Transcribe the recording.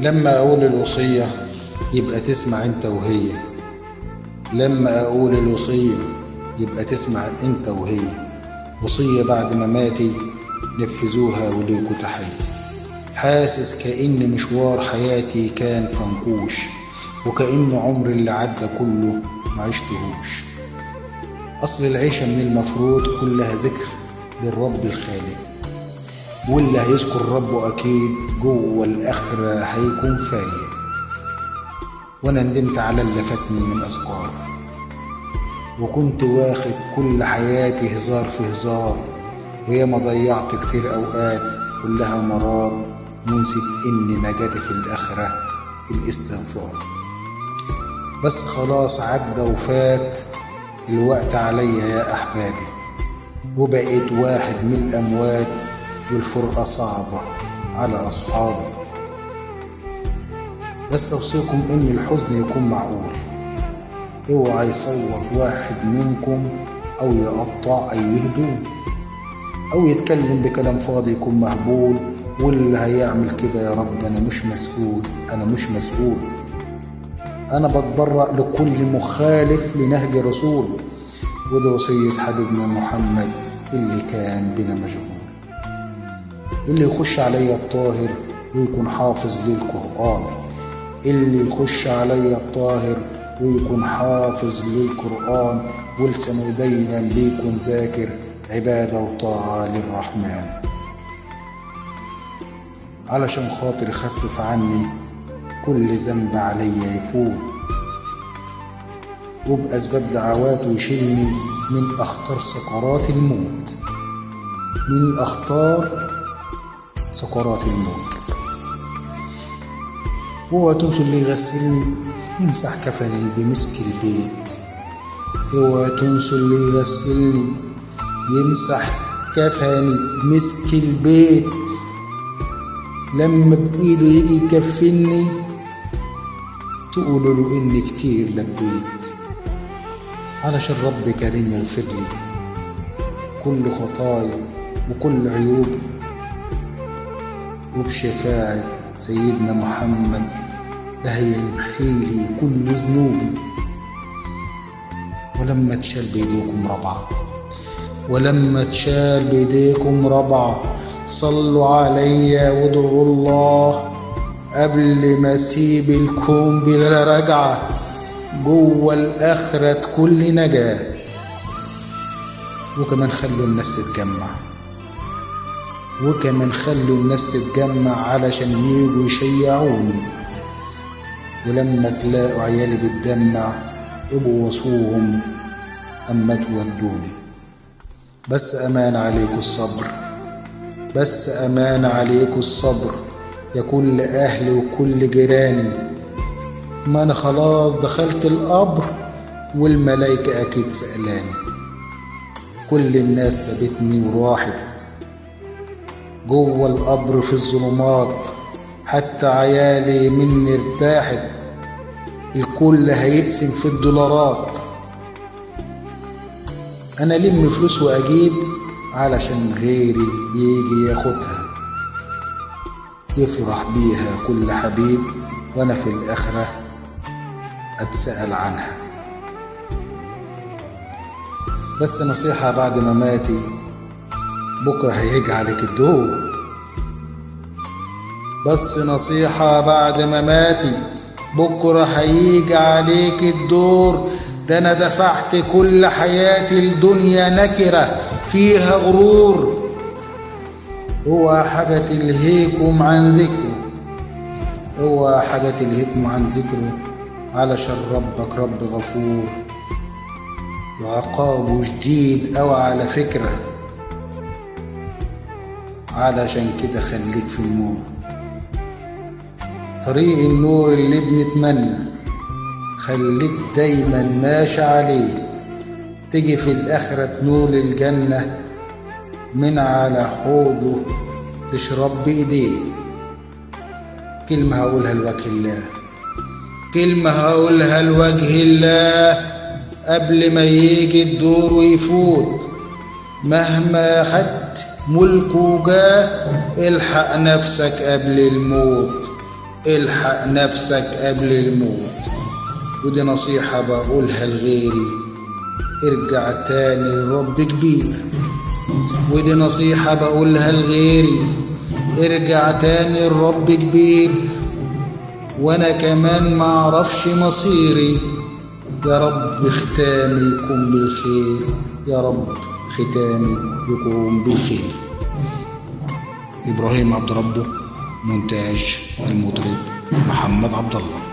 لما أقول الوصية يبقى تسمع أنت وهي، لما أقول الوصية يبقى تسمع أنت وهي. وصية بعد مماتي نفذوها وليكوا تحية. حاسس كأن مشوار حياتي كان فنكوش، وكأن عمر اللي عدى كله معشتهوش. أصل العيشة من المفروض كلها ذكر للرب الخالق، واللي هيذكر ربه أكيد جوه الآخرة هيكون فايق. وأنا ندمت على اللي فاتني من أذكار، وكنت واخد كل حياتي هزار في هزار، وياما ضيعت كتير أوقات كلها مرار، ونسيت إن نجاتي في الآخرة الاستغفار. بس خلاص عدى وفات الوقت عليا يا أحبابي، وبقيت واحد من الأموات، والفرقة صعبة على أصحابي. بس أوصيكم إن الحزن يكون معقول، اوعى يصوت واحد منكم أو يقطع أي هدوم، أو يتكلم بكلام فاضي يكون مهبول. واللي هيعمل كده يا رب أنا مش مسؤول، أنا مش مسؤول. أنا بتبرأ لكل مخالف لنهج رسول، وده وصية حبيبنا محمد اللي كان بنا مجهول. اللي يخش عليا الطاهر ويكون حافظ للقرآن، اللي يخش عليا الطاهر ويكون حافظ للقرآن، ولسانه دايما بيكون ذاكر عبادة وطاعة للرحمن. علشان خاطر يخفف عني كل ذنب عليا يفوت، وبأسباب دعواته يشيلني من أخطار سكرات الموت، من أخطار سكرات الموت. اوعى تنسوا اللي يغسلني يمسح كفني بمسك البيت، اوعى تنسوا اللي يغسلني يمسح كفني بمسك البيت. لما بإيده يجي يكفني تقولوا له إني كتير لبيت. علشان رب كريم يغفر لي كل خطايا وكل عيوبي، وبشفاعة سيدنا محمد ده هيمحيلي كل ذنوبي. ولما تشال بيديكم ربعة، ولما تشال بيديكم ربعة، صلوا عليا وادعوا الله قبل ما اسيب الكون بلا رجعة. جوه الآخرة كل نجاة. وكمان خلوا الناس تتجمع، وكمان خلوا الناس تتجمع علشان ييجوا يشيعوني. ولما تلاقوا عيالي بتدمع ابقوا وصوهم أما تودوني. بس أمان عليكم الصبر، بس أمان عليكم الصبر يا كل أهلي وكل جيراني. ما أنا خلاص دخلت القبر والملايكة أكيد سألاني. كل الناس سابتني وراحت جوه القبر في الظلمات، حتى عيالي مني ارتاحت. الكل هيقسم في الدولارات. أنا لم فلوس وأجيب علشان غيري يجي ياخدها، يفرح بيها كل حبيب، وأنا في الآخرة أتسأل عنها. بس نصيحة بعد مماتي، بكرة هيجي عليك الدور. بس نصيحة بعد مماتي، بكرة هيجي عليك الدور. ده أنا دفعت كل حياتي الدنيا نكرة فيها غرور. اوعى حاجة تلهيكم عن ذكره، اوعى حاجة تلهيكم عن ذكره، علشان ربك رب غفور وعقابه شديد. اوعى على فكرة علشان كده خليك في النور. طريق النور اللي بنتمنى خليك دايما ماشي عليه، تيجي في الآخرة تنول الجنة من على حوضه تشرب بإيديه. كلمة هقولها لوجه الله، كلمة هقولها لوجه الله قبل ما يجي الدور ويفوت. مهما خدت ملك وجاه الحق نفسك قبل الموت، الحق نفسك قبل الموت. ودي نصيحة بقولها لغيري، ارجع تاني الرب كبير. ودي نصيحة بقولها لغيري، ارجع تاني الرب كبير. وانا كمان معرفش مصيري، يا رب ختامي يكون بالخير، يا رب ختامي يكون بالخير. إبراهيم عبد ربه، مونتاج المطرب محمد عبد الله.